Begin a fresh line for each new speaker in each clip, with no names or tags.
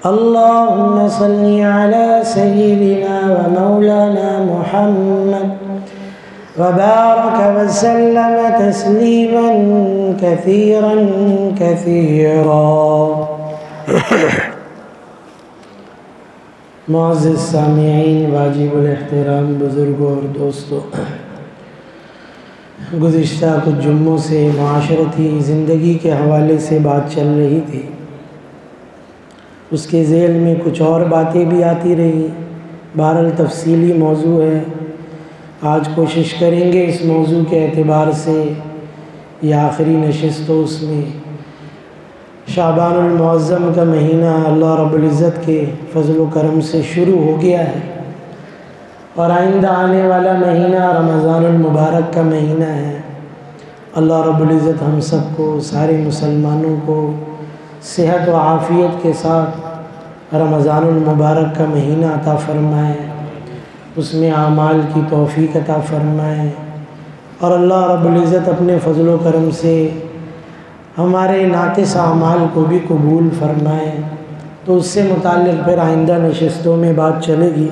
اللهم صل على سيدنا ومولانا محمد وبارك وسلم تسليما كثيرا كثيرا۔ معزز سامعین، واجب الاحترام بزرگوں اور دوستوں، گزشتہ کچھ جمعوں سے معاشرتی زندگی کے حوالے سے بات چل رہی تھی، اس کے ذیل میں کچھ اور باتیں بھی آتی رہی۔ بہرحال تفصیلی موضوع ہے، آج کوشش کریں گے اس موضوع کے اعتبار سے، یہ آخری نشست ہو، اس میں شعبان المعظم کا مہینہ اللہ رب العزت کے فضل و کرم سے شروع ہو گیا ہے، اور آئندہ آنے والا مہینہ رمضان المبارک کا مہینہ ہے۔ اللہ رب العزت ہم سب کو، سارے مسلمانوں کو صحت و عافیت کے ساتھ رمضان المبارک کا مہینہ عطا فرمائے، اس میں اعمال کی توفیق عطا فرمائے، اور اللہ رب العزت اپنے فضل و کرم سے ہمارے ناقص اعمال کو بھی قبول فرمائے۔ تو اس سے متعلق پھر آئندہ نشستوں میں بات چلے گی۔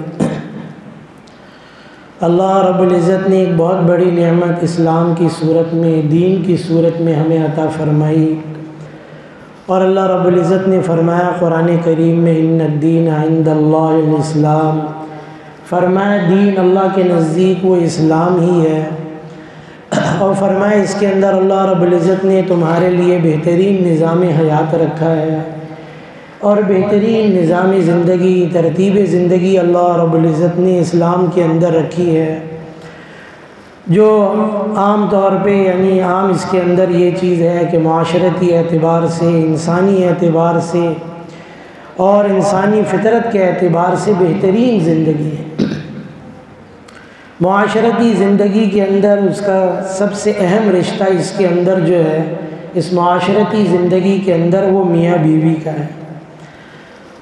اللہ رب العزت نے ایک بہت بڑی نعمت اسلام کی صورت میں، دین کی صورت میں ہمیں عطا فرمائی، اور اللہ رب العزت نے فرمایا قرآن کریم میں، ان الدین عند اللہ الاسلام، فرمایا دین اللہ کے نزدیک وہ اسلام ہی ہے، اور فرمایا اس کے اندر اللہ رب العزت نے تمہارے لیے بہترین نظام حیات رکھا ہے، اور بہترین نظام زندگی، ترتیب زندگی اللہ رب العزت نے اسلام کے اندر رکھی ہے، جو عام طور پہ یعنی عام اس کے اندر یہ چیز ہے کہ معاشرتی اعتبار سے، انسانی اعتبار سے اور انسانی فطرت کے اعتبار سے بہترین زندگی ہے۔ معاشرتی زندگی کے اندر اس کا سب سے اہم رشتہ اس کے اندر جو ہے، اس معاشرتی زندگی کے اندر، وہ میاں بیوی کا ہے،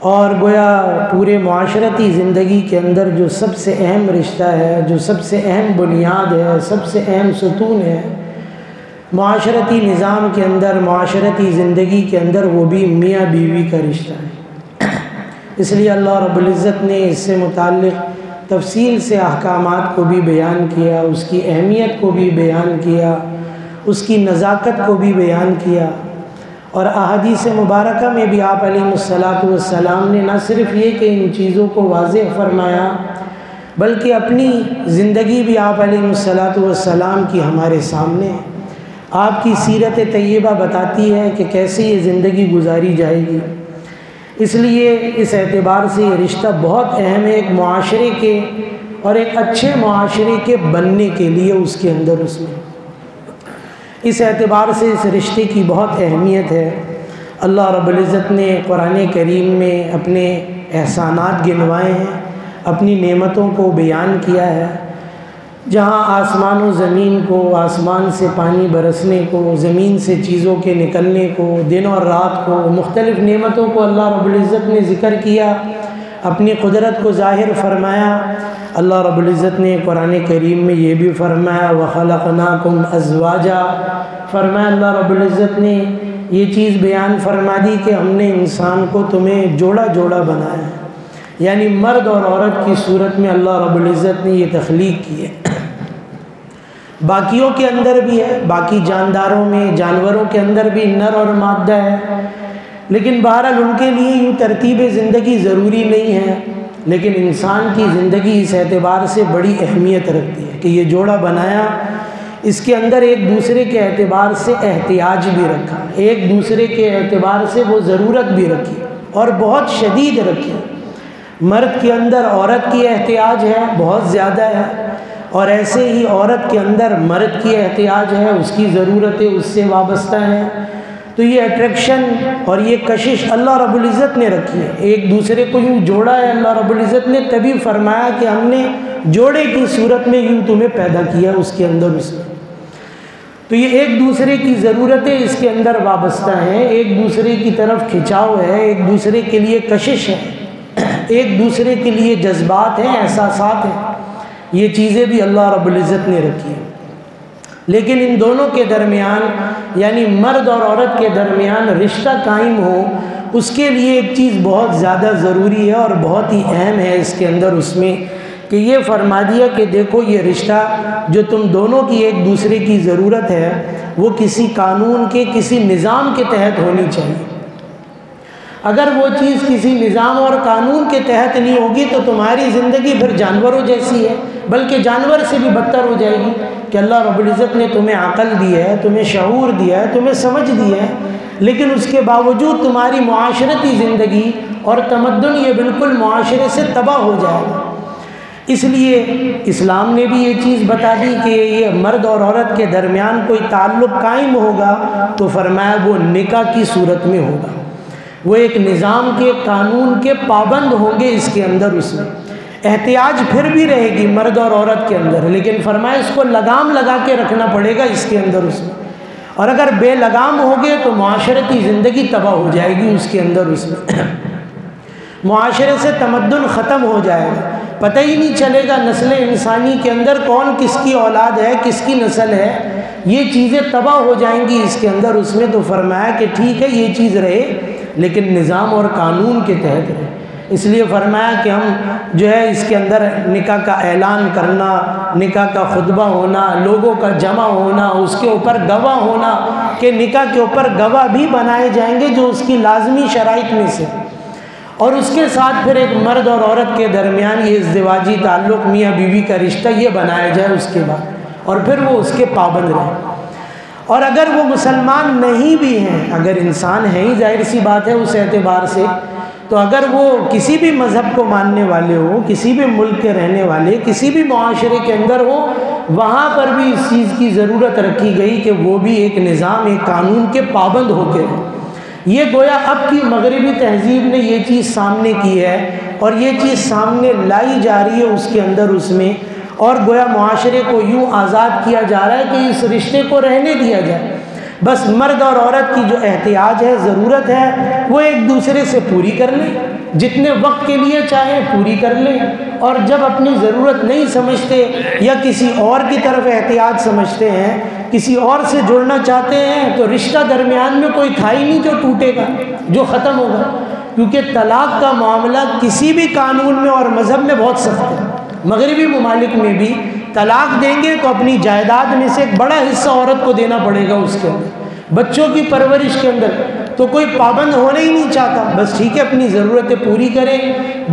اور گویا پورے معاشرتی زندگی کے اندر جو سب سے اہم رشتہ ہے، جو سب سے اہم بنیاد ہے، سب سے اہم ستون ہے معاشرتی نظام کے اندر، معاشرتی زندگی کے اندر، وہ بھی میاں بیوی کا رشتہ ہے۔ اس لیے اللہ رب العزت نے اس سے متعلق تفصیل سے احکامات کو بھی بیان کیا، اس کی اہمیت کو بھی بیان کیا، اس کی نزاکت کو بھی بیان کیا، اور احادیث مبارکہ میں بھی آپ علیہ السلام نے نہ صرف یہ کہ ان چیزوں کو واضح فرمایا، بلکہ اپنی زندگی بھی آپ علیہ السلام کی ہمارے سامنے، آپ کی سیرت طیبہ بتاتی ہے کہ کیسے یہ زندگی گزاری جائے گی۔ اس لیے اس اعتبار سے یہ رشتہ بہت اہم ہے ایک معاشرے کے، اور ایک اچھے معاشرے کے بننے کے لیے اس کے اندر، اس میں اس اعتبار سے اس رشتے کی بہت اہمیت ہے۔ اللہ رب العزت نے قرآن کریم میں اپنے احسانات گنوائے ہیں، اپنی نعمتوں کو بیان کیا ہے، جہاں آسمان و زمین کو، آسمان سے پانی برسنے کو، زمین سے چیزوں کے نکلنے کو، دن اور رات کو، مختلف نعمتوں کو اللہ رب العزت نے ذکر کیا، اپنی قدرت کو ظاہر فرمایا۔ اللہ رب العزت نے قرآن کریم میں یہ بھی فرمایا، وَخَلَقْنَاكُمْ أَزْوَاجًا، فرمایا اللہ رب العزت نے یہ چیز بیان فرما دی کہ ہم نے انسان کو تمہیں جوڑا جوڑا بنایا ہے، یعنی مرد اور عورت کی صورت میں اللہ رب العزت نے یہ تخلیق کی ہے۔ باقیوں کے اندر بھی ہے، باقی جانداروں میں، جانوروں کے اندر بھی نر اور مادہ ہے، لیکن بہرحال ان کے لیے یوں ترتیب زندگی ضروری نہیں ہے، لیکن انسان کی زندگی اس اعتبار سے بڑی اہمیت رکھتی ہے کہ یہ جوڑا بنایا، اس کے اندر ایک دوسرے کے اعتبار سے احتیاج بھی رکھا، ایک دوسرے کے اعتبار سے وہ ضرورت بھی رکھی، اور بہت شدید رکھی۔ مرد کے اندر عورت کی احتیاج ہے، بہت زیادہ ہے، اور ایسے ہی عورت کے اندر مرد کی احتیاج ہے، اس کی ضرورتیں اس سے وابستہ ہیں۔ تو یہ اٹریکشن اور یہ کشش اللہ رب العزت نے رکھی ہے، ایک دوسرے کو یوں جوڑا ہے اللہ رب العزت نے، تبھی فرمایا کہ ہم نے جوڑے کی صورت میں یوں تمہیں پیدا کیا اس کے اندر، اس میں۔ تو یہ ایک دوسرے کی ضرورتیں اس کے اندر وابستہ ہیں، ایک دوسرے کی طرف کھنچاؤ ہے، ایک دوسرے کے لیے کشش ہے، ایک دوسرے کے لیے جذبات ہیں، احساسات ہیں، یہ چیزیں بھی اللہ رب العزت نے رکھی ہیں۔ لیکن ان دونوں کے درمیان، یعنی مرد اور عورت کے درمیان رشتہ قائم ہو، اس کے لیے ایک چیز بہت زیادہ ضروری ہے اور بہت ہی اہم ہے اس کے اندر، اس میں کہ یہ فرما دیا کہ دیکھو یہ رشتہ جو تم دونوں کی ایک دوسرے کی ضرورت ہے وہ کسی قانون کے، کسی نظام کے تحت ہونی چاہیے۔ اگر وہ چیز کسی نظام اور قانون کے تحت نہیں ہوگی تو تمہاری زندگی پھر جانوروں جیسی ہے، بلکہ جانور سے بھی بدتر ہو جائے گی کہ اللہ رب العزت نے تمہیں عقل دی ہے، تمہیں شعور دیا ہے، تمہیں سمجھ دی ہے، لیکن اس کے باوجود تمہاری معاشرتی زندگی اور تمدن یہ بالکل معاشرے سے تباہ ہو جائے گا۔ اس لیے اسلام نے بھی یہ چیز بتا دی کہ یہ مرد اور عورت کے درمیان کوئی تعلق قائم ہوگا تو فرمایا وہ نکاح کی صورت میں ہوگا، وہ ایک نظام کے، قانون کے پابند ہوں گے اس کے اندر۔ اس میں احتیاج پھر بھی رہے گی مرد اور عورت کے اندر، لیکن فرمایا اس کو لگام لگا کے رکھنا پڑے گا اس کے اندر اس میں، اور اگر بے لگام ہوگے تو معاشرتی زندگی تباہ ہو جائے گی اس کے اندر اس میں، معاشرے سے تمدن ختم ہو جائے گا، پتہ ہی نہیں چلے گا نسل انسانی کے اندر کون کس کی اولاد ہے، کس کی نسل ہے، یہ چیزیں تباہ ہو جائیں گی اس کے اندر اس میں۔ تو فرمایا کہ ٹھیک ہے یہ چیز رہے لیکن نظام اور قانون کے تحت رہے۔ اس لیے فرمایا کہ ہم جو ہے اس کے اندر نکاح کا اعلان کرنا، نکاح کا خطبہ ہونا، لوگوں کا جمع ہونا، اس کے اوپر گواہ ہونا، کہ نکاح کے اوپر گواہ بھی بنائے جائیں گے جو اس کی لازمی شرائط میں سے، اور اس کے ساتھ پھر ایک مرد اور عورت کے درمیان یہ ازدواجی تعلق، میاں بیوی کا رشتہ یہ بنایا جائے اس کے بعد، اور پھر وہ اس کے پابند رہے۔ اور اگر وہ مسلمان نہیں بھی ہیں، اگر انسان ہیں ہی ظاہر سی بات ہے اس اعتبار سے، تو اگر وہ کسی بھی مذہب کو ماننے والے ہوں، کسی بھی ملک کے رہنے والے، کسی بھی معاشرے کے اندر ہوں، وہاں پر بھی اس چیز کی ضرورت رکھی گئی کہ وہ بھی ایک نظام، ایک قانون کے پابند ہو کے رہیں۔ یہ گویا اب کی مغربی تہذیب نے یہ چیز سامنے کی ہے اور یہ چیز سامنے لائی جا رہی ہے اس کے اندر اس میں، اور گویا معاشرے کو یوں آزاد کیا جا رہا ہے کہ اس رشتے کو رہنے دیا جائے، بس مرد اور عورت کی جو احتیاج ہے، ضرورت ہے، وہ ایک دوسرے سے پوری کر لیں، جتنے وقت کے لیے چاہیں پوری کر لیں، اور جب اپنی ضرورت نہیں سمجھتے یا کسی اور کی طرف احتیاج سمجھتے ہیں، کسی اور سے جڑنا چاہتے ہیں، تو رشتہ درمیان میں کوئی تھا ہی نہیں جو ٹوٹے گا، جو ختم ہوگا، کیونکہ طلاق کا معاملہ کسی بھی قانون میں اور مذہب میں بہت سخت ہے۔ مغربی ممالک میں بھی طلاق دیں گے تو اپنی جائیداد میں سے ایک بڑا حصہ عورت کو دینا پڑے گا اس کے اندر، بچوں کی پرورش کے اندر تو کوئی پابند ہونا ہی نہیں چاہتا، بس ٹھیک ہے اپنی ضرورتیں پوری کریں،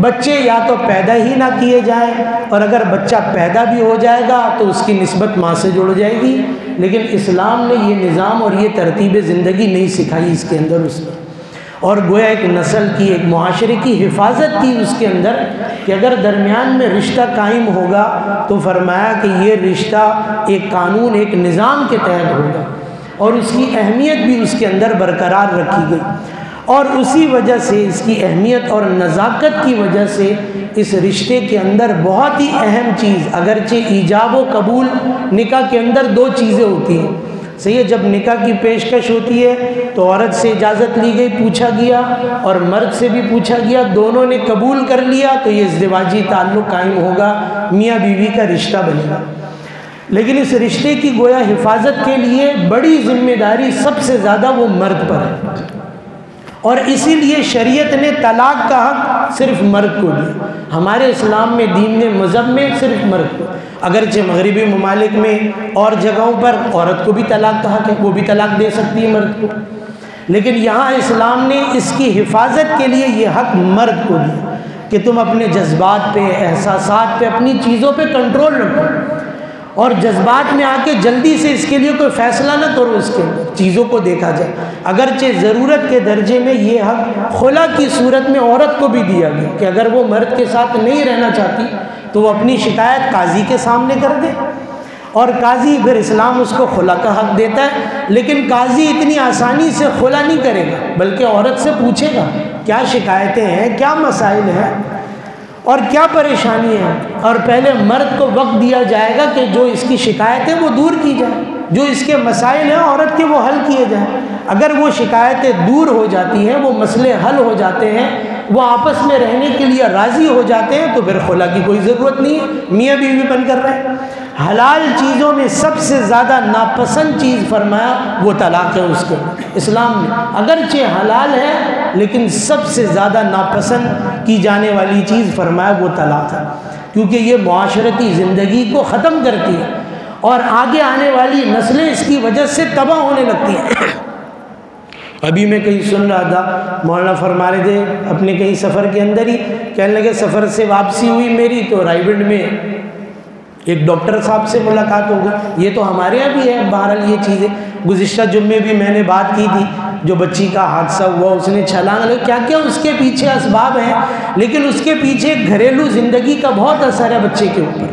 بچے یا تو پیدا ہی نہ کیے جائیں، اور اگر بچہ پیدا بھی ہو جائے گا تو اس کی نسبت ماں سے جڑ جائے گی، لیکن اسلام نے یہ نظام اور یہ ترتیب زندگی نہیں سکھائی اس کے اندر اس میں، اور گویا ایک نسل کی، ایک معاشرے کی حفاظت کی اس کے اندر، کہ اگر درمیان میں رشتہ قائم ہوگا تو فرمایا کہ یہ رشتہ ایک قانون، ایک نظام کے تحت ہوگا، اور اس کی اہمیت بھی اس کے اندر برقرار رکھی گئی، اور اسی وجہ سے اس کی اہمیت اور نزاکت کی وجہ سے اس رشتے کے اندر بہت ہی اہم چیز، اگرچہ ایجاب و قبول نکاح کے اندر دو چیزیں ہوتی ہیں، صحیح ہے، جب نکاح کی پیشکش ہوتی ہے تو عورت سے اجازت لی گئی، پوچھا گیا، اور مرد سے بھی پوچھا گیا، دونوں نے قبول کر لیا تو یہ ازدواجی تعلق قائم ہوگا، میاں بیوی کا رشتہ بنے گا۔ لیکن اس رشتے کی گویا حفاظت کے لیے بڑی ذمہ داری سب سے زیادہ وہ مرد پر ہے، اور اسی لیے شریعت نے طلاق کا حق صرف مرد کو دیا، ہمارے اسلام میں، دین نے، مذہب میں صرف مرد کو، اگرچہ مغربی ممالک میں اور جگہوں پر عورت کو بھی طلاق کا حق ہے، وہ بھی طلاق دے سکتی ہے مرد کو، لیکن یہاں اسلام نے اس کی حفاظت کے لیے یہ حق مرد کو دیا کہ تم اپنے جذبات پہ، احساسات پہ، اپنی چیزوں پہ کنٹرول رکھو، اور جذبات میں آ کے جلدی سے اس کے لیے کوئی فیصلہ نہ کرو، اس کے اندر چیزوں کو دیکھا جائے، اگرچہ ضرورت کے درجے میں یہ حق خلا کی صورت میں عورت کو بھی دیا گیا کہ اگر وہ مرد کے ساتھ نہیں رہنا چاہتی تو وہ اپنی شکایت قاضی کے سامنے کر دے، اور قاضی پھر اسلام اس کو خلا کا حق دیتا ہے، لیکن قاضی اتنی آسانی سے خلا نہیں کرے گا، بلکہ عورت سے پوچھے گا کیا شکایتیں ہیں، کیا مسائل ہیں اور کیا پریشانی ہے، اور پہلے مرد کو وقت دیا جائے گا کہ جو اس کی شکایتیں وہ دور کی جائیں، جو اس کے مسائل ہیں عورت کے وہ حل کیے جائیں، اگر وہ شکایتیں دور ہو جاتی ہیں، وہ مسئلے حل ہو جاتے ہیں، وہ آپس میں رہنے کے لیے راضی ہو جاتے ہیں، تو پھر خلا کی کوئی ضرورت نہیں ہے، میاں بیوی بن کر رہے ہیں۔ حلال چیزوں میں سب سے زیادہ ناپسند چیز فرمایا وہ طلاق ہے اس کے، اسلام میں اگرچہ حلال ہے لیکن سب سے زیادہ ناپسند کی جانے والی چیز فرمایا وہ طلاق ہے، کیونکہ یہ معاشرتی زندگی کو ختم کرتی ہے اور آگے آنے والی نسلیں اس کی وجہ سے تباہ ہونے لگتی ہیں۔ ابھی میں کہیں سن رہا تھا، مولانا فرما رہے تھے اپنے کہیں سفر کے اندر ہی، کہنے لگے سفر سے واپسی ہوئی میری تو رائے گنج میں ایک ڈاکٹر صاحب سے ملاقات ہو گئی۔ یہ تو ہمارے یہاں بھی ہے بہرحال یہ چیزیں، گزشتہ جمعے بھی میں نے بات کی تھی، جو بچی کا حادثہ ہوا اس نے چھلانگ لگائی، کیا کیا اس کے پیچھے اسباب ہیں، لیکن اس کے پیچھے گھریلو زندگی کا بہت اثر ہے بچے کے اوپر۔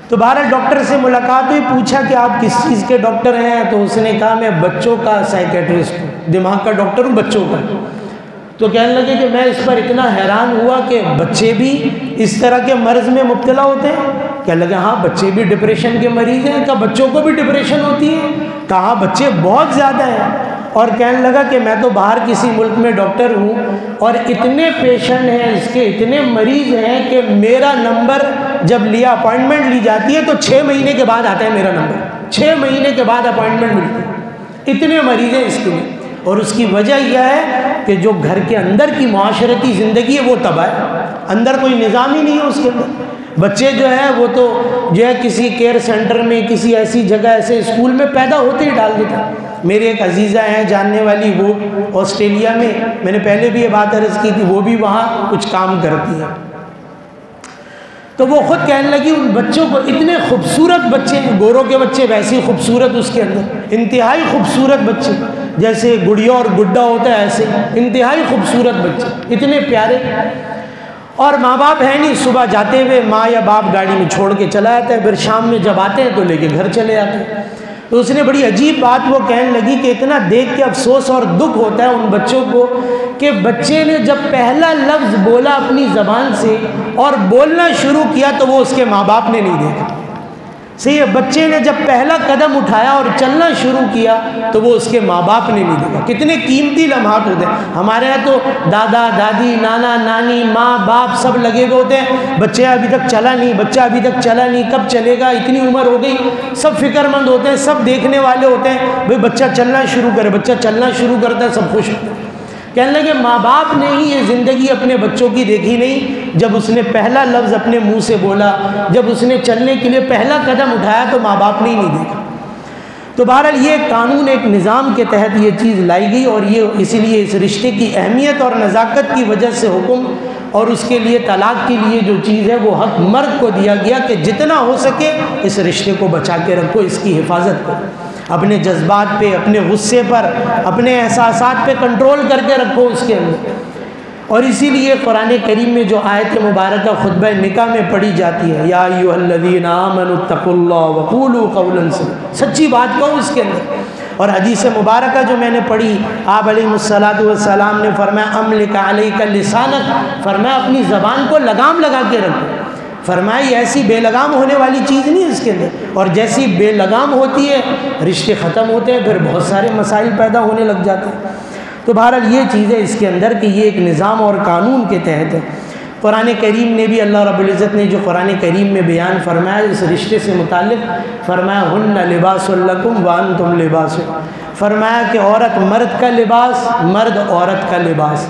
تو بہرحال ڈاکٹر سے ملاقات ہوئی، پوچھا کہ آپ کس چیز کے ڈاکٹر ہیں، تو اس نے کہا میں بچوں کا سائیکیٹرسٹ ہوں، دماغ کا ڈاکٹر ہوں بچوں کا۔ تو کہنے لگے کہ میں اس پر اتنا حیران ہوا کہ بچے بھی اس طرح کے مرض میں مبتلا ہوتے ہیں؟ کہنے لگے ہاں بچے بھی ڈپریشن کے مریض ہیں۔ کہا بچوں کو بھی ڈپریشن ہوتی ہے؟ کہا بچے بہت زیادہ ہیں۔ اور کہنے لگا کہ میں تو باہر کسی ملک میں ڈاکٹر ہوں اور اتنے پیشنٹ ہیں اس کے، اتنے مریض ہیں کہ میرا نمبر جب لیا اپوائنٹمنٹ لی جاتی ہے تو 6 مہینے کے بعد آتا ہے میرا نمبر، 6 مہینے کے بعد اپوائنٹمنٹ ملتی ہے، اتنے مریض ہیں اس کے لیے۔ اور اس کی وجہ یہ ہے کہ جو گھر کے اندر کی معاشرتی زندگی ہے وہ تباہ ہے، اندر کوئی نظام ہی نہیں ہے اس کے اندر۔ بچے جو ہیں وہ تو جو ہے کسی کیئر سینٹر میں، کسی ایسی جگہ ایسے اسکول میں پیدا ہوتے ہی ڈال دیتا۔ میری ایک عزیزہ ہیں جاننے والی، وہ آسٹریلیا میں نے پہلے بھی یہ بات عرض کی تھی، وہ بھی وہاں کچھ کام کرتی ہے۔ تو وہ خود کہنے لگی ان بچوں کو، اتنے خوبصورت بچے ہیں، گوروں کے بچے ویسے ہی خوبصورت اس کے اندر، انتہائی خوبصورت بچے، جیسے گڑیا اور گڈا ہوتا ہے ایسے انتہائی خوبصورت بچے، اتنے پیارے۔ اور ماں باپ ہے نہیں، صبح جاتے ہوئے ماں یا باپ گاڑی میں چھوڑ کے چلا جاتا ہے، پھر شام میں جب آتے ہیں تو لے کے گھر چلے جاتے ہیں۔ تو اس نے بڑی عجیب بات وہ کہنے لگی کہ اتنا دیکھ کے افسوس اور دکھ ہوتا ہے ان بچوں کو کہ بچے نے جب پہلا لفظ بولا اپنی زبان سے اور بولنا شروع کیا تو وہ اس کے ماں باپ نے نہیں دیکھا۔ صحیح ہے، بچے نے جب پہلا قدم اٹھایا اور چلنا شروع کیا تو وہ اس کے ماں باپ نے نہیں دیکھا۔ کتنے قیمتی لمحات ہوتے ہیں ہمارے یہاں، تو دادا دادی، نانا نانی، ماں باپ سب لگے ہوئے ہوتے ہیں، بچے ابھی تک چلا نہیں، بچہ ابھی تک چلا نہیں، کب چلے گا، اتنی عمر ہو گئی، سب فکر مند ہوتے ہیں، سب دیکھنے والے ہوتے ہیں، بھئی بچہ چلنا شروع کرے، بچہ چلنا شروع کرتا ہے، سب خوش ہوتے ہیں۔ کہنے لگے ماں باپ نے ہی یہ زندگی اپنے بچوں کی دیکھی نہیں، جب اس نے پہلا لفظ اپنے منہ سے بولا، جب اس نے چلنے کے لیے پہلا قدم اٹھایا تو ماں باپ نے ہی نہیں دیکھا۔ تو بہرحال یہ قانون، ایک نظام کے تحت یہ چیز لائی گئی، اور یہ اسی لیے اس رشتے کی اہمیت اور نزاکت کی وجہ سے حکم، اور اس کے لیے طلاق کے لیے جو چیز ہے وہ حق مرد کو دیا گیا کہ جتنا ہو سکے اس رشتے کو بچا کے رکھو، اس کی حفاظت کرو، اپنے جذبات پہ، اپنے غصے پر، اپنے احساسات پہ کنٹرول کر کے رکھو اس کے اندر۔ اور اسی لیے قرآن کریم میں جو آیت مبارکہ خطبہ نکاح میں پڑھی جاتی ہے، یا ایھا الذین آمنوا اتقوا اللہ وقولوا قولا سدیدا، سچی بات کہو اس کے اندر۔ اور حدیث مبارکہ جو میں نے پڑھی، آپ علیہ الصلوۃ والسلام نے فرمایا املک علیک لسانک، فرمایا اپنی زبان کو لگام لگا کے رکھو، فرمایا یہ ایسی بے لگام ہونے والی چیز نہیں ہے اس کے اندر، اور جیسی بے لگام ہوتی ہے رشتے ختم ہوتے ہیں، پھر بہت سارے مسائل پیدا ہونے لگ جاتے ہیں۔ تو بہرحال یہ چیز ہے اس کے اندر کہ یہ ایک نظام اور قانون کے تحت ہے۔ قرآن کریم نے بھی، اللہ رب العزت نے جو قرآن کریم میں بیان فرمایا اس رشتے سے متعلق، فرمایا ہن لباس لکم وانتم لباس، فرمایا کہ عورت مرد کا لباس، مرد عورت کا لباس۔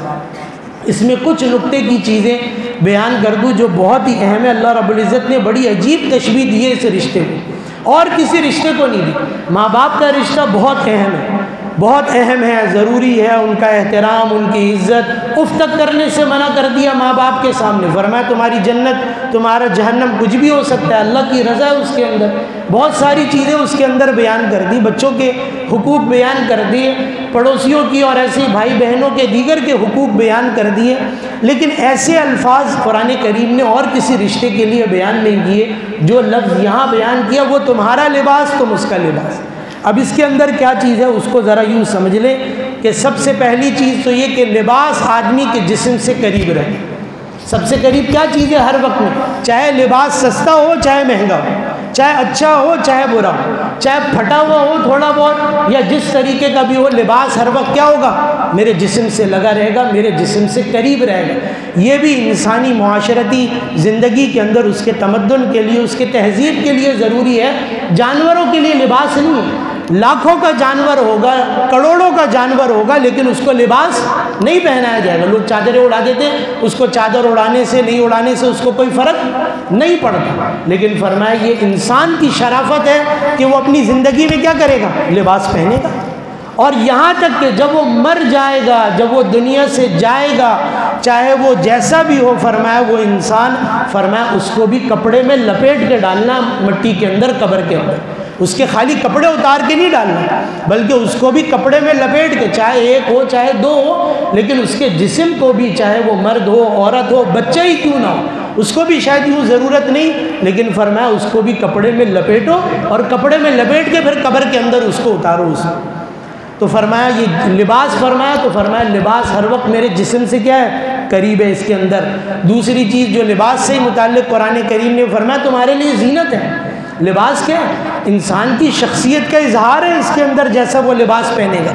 اس میں کچھ نقطے کی چیزیں بیان کر دوں جو بہت ہی اہم ہے۔ اللہ رب العزت نے بڑی عجیب تشبیہ دی ہے اس رشتے کو، اور کسی رشتے کو نہیں دی۔ ماں باپ کا رشتہ بہت اہم ہے، بہت اہم ہے، ضروری ہے ان کا احترام، ان کی عزت۔ اف تک کرنے سے منع کر دیا ماں باپ کے سامنے، فرمایا تمہاری جنت تمہارا جہنم کچھ بھی ہو سکتا ہے، اللہ کی رضا ہے اس کے اندر، بہت ساری چیزیں اس کے اندر بیان کر دی، بچوں کے حقوق بیان کر دیے، پڑوسیوں کی اور ایسے بھائی بہنوں کے دیگر کے حقوق بیان کر دیے، لیکن ایسے الفاظ قرآن کریم نے اور کسی رشتے کے لیے بیان نہیں کیے۔ جو لفظ یہاں بیان کیا وہ تمہارا لباس، تم اس کا لباس۔ اب اس کے اندر کیا چیز ہے اس کو ذرا یوں سمجھ لیں کہ سب سے پہلی چیز تو یہ کہ لباس آدمی کے جسم سے قریب رہے۔ سب سے قریب کیا چیز ہے ہر وقت میں، چاہے لباس سستا ہو چاہے مہنگا ہو، چاہے اچھا ہو چاہے برا ہو، چاہے پھٹا ہوا ہو تھوڑا بہت یا جس طریقے کا بھی ہو، لباس ہر وقت کیا ہوگا، میرے جسم سے لگا رہے گا، میرے جسم سے قریب رہے گا۔ یہ بھی انسانی معاشرتی زندگی کے اندر اس کے تمدن کے لیے، اس کے تہذیب کے لیے ضروری ہے۔ جانوروں کے لیے لباس نہیں ہے، لاکھوں کا جانور ہوگا، کروڑوں کا جانور ہوگا، لیکن اس کو لباس نہیں پہنایا جائے گا۔ لوگ چادریں اڑا دیتے ہیں، اس کو چادر اڑانے سے نہیں اڑانے سے اس کو کوئی فرق نہیں پڑتا، لیکن فرمایا یہ انسان کی شرافت ہے کہ وہ اپنی زندگی میں کیا کرے گا؟ لباس پہنے گا۔ اور یہاں تک کہ جب وہ مر جائے گا، جب وہ دنیا سے جائے گا، چاہے وہ جیسا بھی ہو، فرمایا وہ انسان، فرمایا اس کو بھی کپڑے میں لپیٹ کے ڈالنا مٹی کے اندر، قبر کے اندر۔ اس کے خالی کپڑے اتار کے نہیں ڈالنا، بلکہ اس کو بھی کپڑے میں لپیٹ کے، چاہے ایک ہو چاہے دو ہو، لیکن اس کے جسم کو بھی، چاہے وہ مرد ہو عورت ہو بچہ ہی کیوں نہ ہو، اس کو بھی شاید یوں ضرورت نہیں، لیکن فرمایا اس کو بھی کپڑے میں لپیٹو اور کپڑے میں لپیٹ کے پھر قبر کے اندر اس کو اتارو۔ اس میں تو فرمایا یہ لباس، فرمایا تو فرمایا لباس ہر وقت میرے جسم سے کیا ہے؟ قریب ہے اس کے اندر۔ دوسری چیز جو لباس سے متعلق قرآن کریم نے فرمایا تمہارے لیے زینت ہے۔ لباس کیا ہے؟ انسان کی شخصیت کا اظہار ہے اس کے اندر، جیسا وہ لباس پہنے گا۔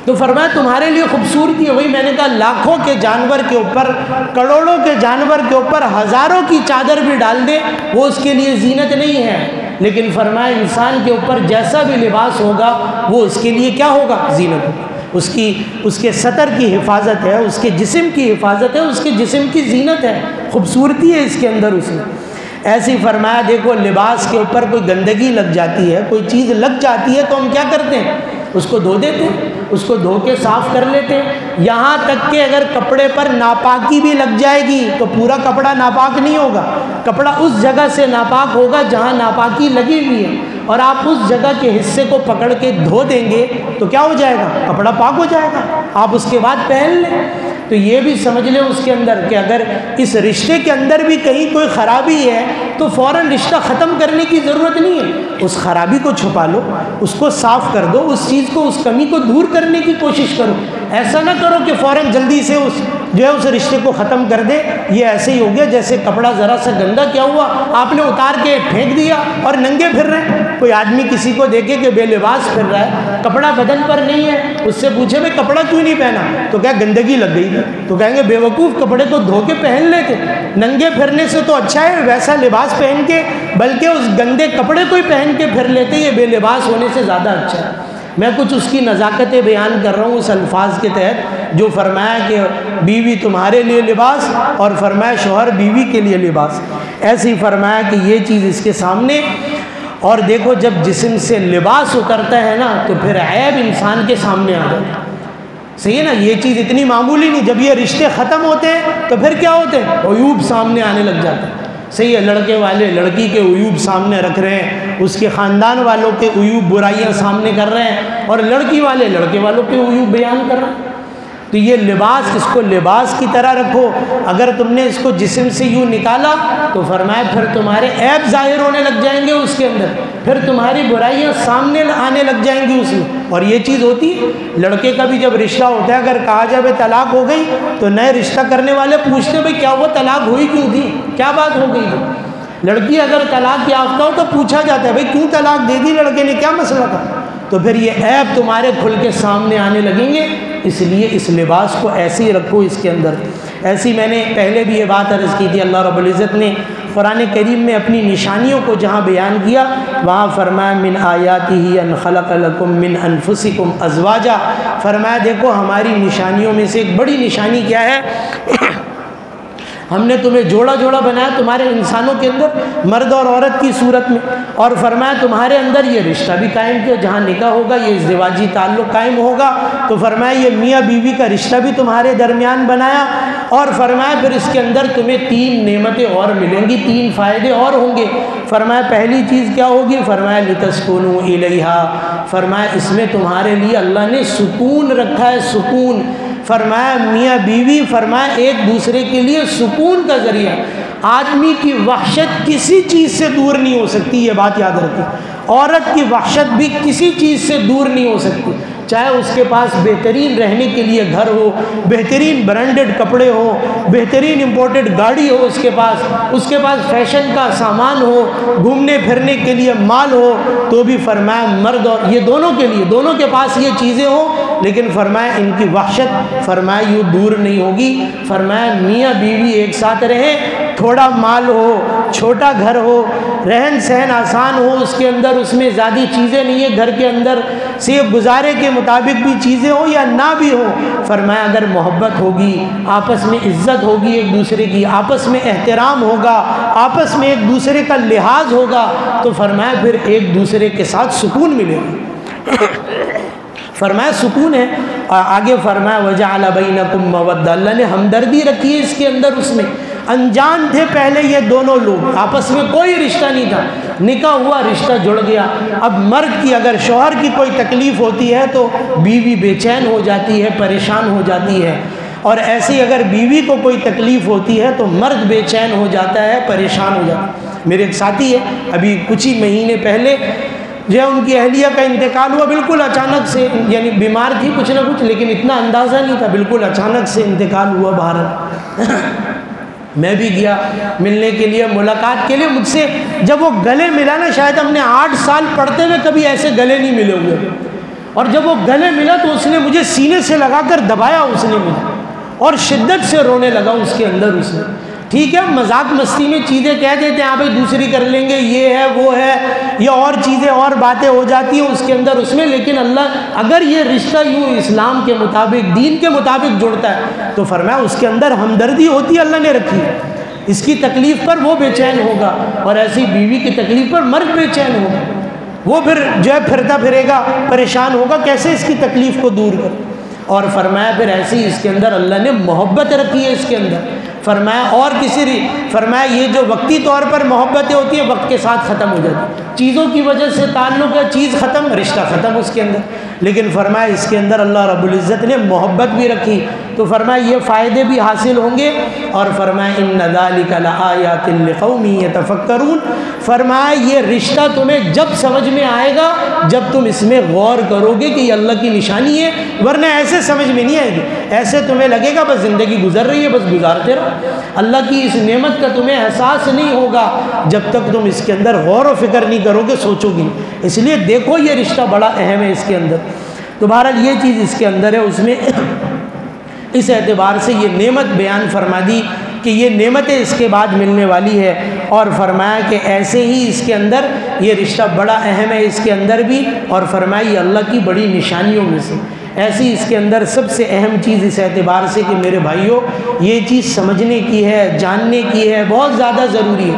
تو فرمایا تمہارے لیے خوبصورتی ہے۔ وہی میں نے کہا لاکھوں کے جانور کے اوپر، کروڑوں کے جانور کے اوپر ہزاروں کی چادر بھی ڈال دے، وہ اس کے لیے زینت نہیں ہے، لیکن فرمایا انسان کے اوپر جیسا بھی لباس ہوگا وہ اس کے لیے کیا ہوگا؟ زینت ہوگی۔ اس کے سطر کی حفاظت ہے، اس کے جسم کی حفاظت ہے، اس کے جسم کی زینت ہے، خوبصورتی ہے اس کے اندر اس میں۔ ایسی فرمایا دیکھو لباس کے اوپر کوئی گندگی لگ جاتی ہے، کوئی چیز لگ جاتی ہے تو ہم کیا کرتے ہیں؟ اس کو دھو دیتے ہیں، اس کو دھو کے صاف کر لیتے ہیں۔ یہاں تک کہ اگر کپڑے پر ناپاکی بھی لگ جائے گی تو پورا کپڑا ناپاک نہیں ہوگا، کپڑا اس جگہ سے ناپاک ہوگا جہاں ناپاکی لگی ہوئی ہے، اور آپ اس جگہ کے حصے کو پکڑ کے دھو دیں گے تو کیا ہو جائے گا؟ کپڑا پاک ہو جائے گا، آپ اس کے بعد پہن لیں۔ تو یہ بھی سمجھ لیں اس کے اندر کہ اگر اس رشتے کے اندر بھی کہیں کوئی خرابی ہے تو فوراً رشتہ ختم کرنے کی ضرورت نہیں ہے، اس خرابی کو چھپا لو، اس کو صاف کر دو، اس چیز کو، اس کمی کو دور کرنے کی کوشش کرو۔ ایسا نہ کرو کہ فوراً جلدی سے اس رشتے کو ختم کر دے۔ یہ ایسے ہی ہو گیا جیسے کپڑا ذرا سا گندا کیا ہوا، آپ نے اتار کے پھینک دیا اور ننگے پھر رہے ہیں۔ کوئی آدمی کسی کو دیکھے کہ بے لباس پھر رہا ہے، کپڑا بدن پر نہیں ہے، اس سے پوچھے بھائی کپڑا کیوں نہیں پہنا؟ تو کیا گندگی لگ گئی تھی؟ تو کہیں گے بے وقوف، کپڑے کو دھو کے پہن لیتے، ننگے پھرنے سے تو اچھا ہے ویسا لباس پہن کے، بلکہ اس گندے کپڑے کو ہی پہن کے پھر لیتے، یہ بے لباس ہونے سے زیادہ اچھا ہے۔ میں کچھ اس کی نزاکتیں بیان کر رہا ہوں اس الفاظ کے تحت، جو فرمایا کہ بیوی تمہارے لیے لباس، اور فرمایا شوہر بیوی کے لیے لباس۔ ایسے ہی فرمایا کہ یہ چیز اس کے سامنے، اور دیکھو جب جسم سے لباس اترتا ہے نا تو پھر عیب انسان کے سامنے آ جاتا ہے۔ صحیح ہے نا؟ یہ چیز اتنی معمولی نہیں، جب یہ رشتے ختم ہوتے ہیں تو پھر کیا ہوتے ہیں؟ عیوب سامنے آنے لگ جاتے ہیں۔ صحیح ہے، لڑکے والے لڑکی کے عیوب سامنے رکھ رہے ہیں، اس کے خاندان والوں کے عیوب برائیاں سامنے کر رہے ہیں، اور لڑکی والے لڑکے والوں کے عیوب بیان کر رہے ہیں۔ تو یہ لباس، اس کو لباس کی طرح رکھو۔ اگر تم نے اس کو جسم سے یوں نکالا تو فرمایا پھر تمہارے عیب ظاہر ہونے لگ جائیں گے اس کے اندر، پھر تمہاری برائیاں سامنے آنے لگ جائیں گی اس میں۔ اور یہ چیز ہوتی ہے، لڑکے کا بھی جب رشتہ ہوتا ہے، اگر کہا جائے طلاق ہو گئی تو نئے رشتہ کرنے والے پوچھتے ہیں بھائی کیا وہ طلاق ہوئی کیوں تھی، کیا بات ہو گئی تھی؟ لڑکی اگر طلاق یافتہ ہو تو پوچھا جاتا ہے بھائی کیوں طلاق دے دی لڑکے نے، کیا مسئلہ تھا؟ تو پھر یہ عیب تمہارے کھل کے سامنے آنے لگیں گے۔ اس لیے اس لباس کو ایسے ہی رکھو اس کے اندر۔ ایسی میں نے پہلے بھی یہ بات عرض کی تھی، اللہ رب العزت نے قرآن کریم میں اپنی نشانیوں کو جہاں بیان کیا، وہاں فرمایا من آیاتہ ان خلق لکم من انفسکم ازواجا، فرمایا دیکھو ہماری نشانیوں میں سے ایک بڑی نشانی کیا ہے؟ ہم نے تمہیں جوڑا جوڑا بنایا تمہارے انسانوں کے اندر، مرد اور عورت کی صورت میں، اور فرمایا تمہارے اندر یہ رشتہ بھی قائم کیا، جہاں نکاح ہوگا یہ ازدواجی تعلق قائم ہوگا، تو فرمایا یہ میاں بیوی کا رشتہ بھی تمہارے درمیان بنایا، اور فرمایا پھر اس کے اندر تمہیں 3 نعمتیں اور ملیں گی، 3 فائدے اور ہوں گے۔ فرمایا پہلی چیز کیا ہوگی؟ فرمایا لتسکنوا الیہا، فرمایا اس میں تمہارے لیے اللہ نے سکون رکھا ہے، سکون۔ فرمایا میاں بیوی، فرمایا ایک دوسرے کے لیے سکون کا ذریعہ۔ آدمی کی وحشت کسی چیز سے دور نہیں ہو سکتی، یہ بات یاد رکھیں۔ عورت کی وحشت بھی کسی چیز سے دور نہیں ہو سکتی، چاہے اس کے پاس بہترین رہنے کے لیے گھر ہو، بہترین برانڈڈ کپڑے ہو، بہترین امپورٹڈ گاڑی ہو اس کے پاس فیشن کا سامان ہو، گھومنے پھرنے کے لیے مال ہو، تو بھی فرمایا مرد اور یہ دونوں کے لیے، دونوں کے پاس یہ چیزیں ہوں، لیکن فرمایا ان کی وحشت فرمایا یوں دور نہیں ہوگی۔ فرمایا میاں بیوی ایک ساتھ رہیں، تھوڑا مال ہو، چھوٹا گھر ہو، رہن سہن آسان ہو، اس کے اندر اس میں زیادہ چیزیں نہیں ہیں، گھر کے اندر صرف گزارے کے مطابق بھی چیزیں ہوں یا نہ بھی ہو، فرمایا اگر محبت ہوگی، آپس میں عزت ہوگی ایک دوسرے کی، آپس میں احترام ہوگا، آپس میں ایک دوسرے کا لحاظ ہوگا، تو فرمایا پھر ایک دوسرے کے ساتھ سکون ملے گا۔ فرمایا سکون ہے، اور آگے فرمایا وَجَعَلَ بَيْنَكُمْ مَوَدَّةً، اللہ نے ہمدردی رکھی ہے اس کے اندر، اس میں انجان تھے پہلے یہ دونوں لوگ، آپس میں کوئی رشتہ نہیں تھا، نکاح ہوا رشتہ جڑ گیا۔ اب مرد کی اگر شوہر کی کوئی تکلیف ہوتی ہے تو بیوی بے چین ہو جاتی ہے، پریشان ہو جاتی ہے، اور ایسی اگر بیوی کو کوئی تکلیف ہوتی ہے تو مرد بے چین ہو جاتا ہے، پریشان ہو جاتا ہے۔ میرے ایک ساتھی ہے، ابھی کچھ ہی مہینے پہلے جو ہے ان کی اہلیہ کا انتقال ہوا، بالکل اچانک سے، یعنی بیمار تھی کچھ نہ کچھ لیکن اتنا اندازہ نہیں تھا، بالکل اچانک سے انتقال ہوا باہر۔ میں بھی گیا ملنے کے لیے، ملاقات کے لیے، مجھ سے جب وہ گلے ملا نا، شاید ہم نے 8 سال پڑھتے ہوئے کبھی ایسے گلے نہیں ملے ہوئے، اور جب وہ گلے ملا تو اس نے مجھے سینے سے لگا کر دبایا اس نے مجھے، اور شدت سے رونے لگا اس کے اندر اس نے۔ ٹھیک ہے، مذاق مستی میں چیزیں کہہ دیتے ہیں، ہاں بھائی دوسری کر لیں گے، یہ ہے وہ ہے، یا اور چیزیں اور باتیں ہو جاتی ہیں اس کے اندر اس میں، لیکن اللہ اگر یہ رشتہ یوں اسلام کے مطابق، دین کے مطابق جوڑتا ہے تو فرمایا اس کے اندر ہمدردی ہوتی ہے، اللہ نے رکھی ہے۔ اس کی تکلیف پر وہ بے چین ہوگا، اور ایسی بیوی کی تکلیف پر مرد بے چین ہوگا، وہ پھر جو ہے پھرتا پھرے گا، پریشان ہوگا، کیسے اس کی تکلیف کو دور کر۔ اور فرمایا پھر ایسے ہی اس کے اندر اللہ نے محبت رکھی ہے اس کے اندر، فرمایا اور فرمایا یہ جو وقتی طور پر محبتیں ہوتی ہیں وقت کے ساتھ ختم ہو جاتی، چیزوں کی وجہ سے تعلق ہے، چیز ختم، رشتہ ختم اس کے اندر، لیکن فرمایا اس کے اندر اللہ رب العزت نے محبت بھی رکھی، تو فرمایا یہ فائدے بھی حاصل ہوں گے، اور فرمایا ان ذالک لآیات لقوم یتفکرون، فرمایا یہ رشتہ تمہیں جب سمجھ میں آئے گا جب تم اس میں غور کرو گے کہ یہ اللہ کی نشانی ہے، ورنہ ایسے سمجھ میں نہیں آئے گی، ایسے تمہیں لگے گا بس زندگی گزر رہی ہے، بس گزارتے رہو، اللہ کی اس نعمت کا تمہیں احساس نہیں ہوگا جب تک تم اس کے اندر غور و فکر نہیں کرو گے، سوچو گی۔ اس لیے دیکھو یہ رشتہ بڑا اہم ہے اس کے اندر، تو بہرحال یہ چیز اس کے اندر ہے، اس میں اس اعتبار سے یہ نعمت بیان فرما دی کہ یہ نعمتیں اس کے بعد ملنے والی ہے، اور فرمایا کہ ایسے ہی اس کے اندر یہ رشتہ بڑا اہم ہے اس کے اندر بھی، اور فرمایا یہ اللہ کی بڑی نشانیوں میں سے ایسی اس کے اندر سب سے اہم چیز اس اعتبار سے کہ میرے بھائیوں یہ چیز سمجھنے کی ہے، جاننے کی ہے، بہت زیادہ ضروری ہے۔